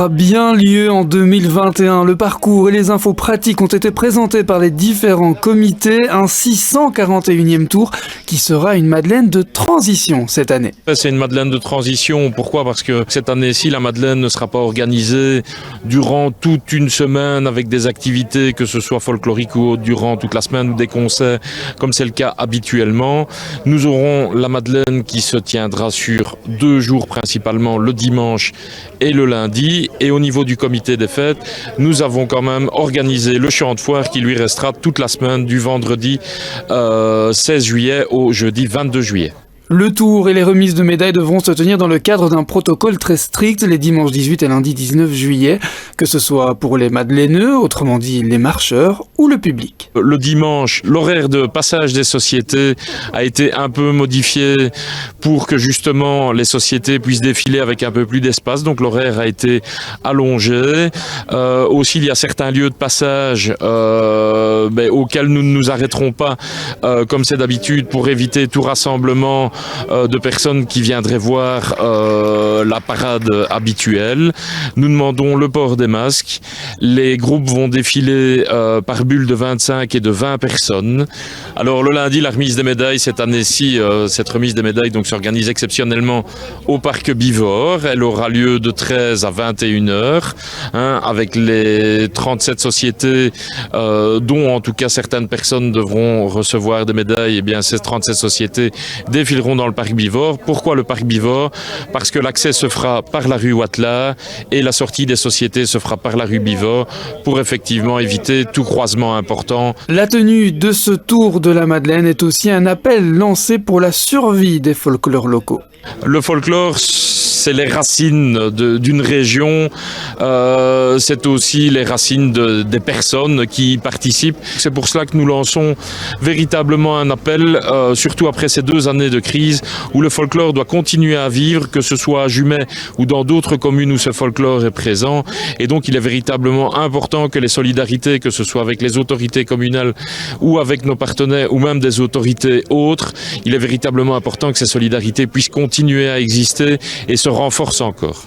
A bien lieu en 2021. Le parcours et les infos pratiques ont été présentés par les différents comités. Un 641e tour qui sera une Madeleine de transition cette année. C'est une Madeleine de transition. Pourquoi ? Parce que cette année-ci, la Madeleine ne sera pas organisée durant toute une semaine avec des activités, que ce soit folkloriques ou autres, durant toute la semaine ou des concerts, comme c'est le cas habituellement. Nous aurons la Madeleine qui se tiendra sur 2 jours principalement, le dimanche et le lundi. Et au niveau du comité des fêtes, nous avons quand même organisé le champ de foire qui lui restera toute la semaine du vendredi 16 juillet au jeudi 22 juillet. Le tour et les remises de médailles devront se tenir dans le cadre d'un protocole très strict les dimanches 18 et lundi 19 juillet, que ce soit pour les madeleineux, autrement dit les marcheurs, ou le public. Le dimanche, l'horaire de passage des sociétés a été un peu modifié pour que justement les sociétés puissent défiler avec un peu plus d'espace, donc l'horaire a été allongé. Aussi, il y a certains lieux de passage auxquels nous ne nous arrêterons pas, comme c'est d'habitude, pour éviter tout rassemblement de personnes qui viendraient voir la parade habituelle. Nous demandons le port des masques. Les groupes vont défiler par bulle de 25 et de 20 personnes. Alors le lundi, la remise des médailles, cette année-ci, cette remise des médailles donc s'organise exceptionnellement au parc Bivort. Elle aura lieu de 13 à 21 heures, avec les 37 sociétés dont en tout cas certaines personnes devront recevoir des médailles. Et bien ces 37 sociétés défileront dans le parc Bivort. Pourquoi le parc Bivort ? Parce que l'accès se fera par la rue Wattelas et la sortie des sociétés se fera par la rue Bivort pour effectivement éviter tout croisement important. La tenue de ce tour de la Madeleine est aussi un appel lancé pour la survie des folklores locaux. Le folklore, c'est les racines d'une région, c'est aussi les racines des personnes qui y participent. C'est pour cela que nous lançons véritablement un appel, surtout après ces 2 années de crise, où le folklore doit continuer à vivre, que ce soit à Jumet ou dans d'autres communes où ce folklore est présent. Et donc il est véritablement important que les solidarités, que ce soit avec les autorités communales ou avec nos partenaires ou même des autorités autres, il est véritablement important que ces solidarités puissent continuer à exister et se renforcent encore.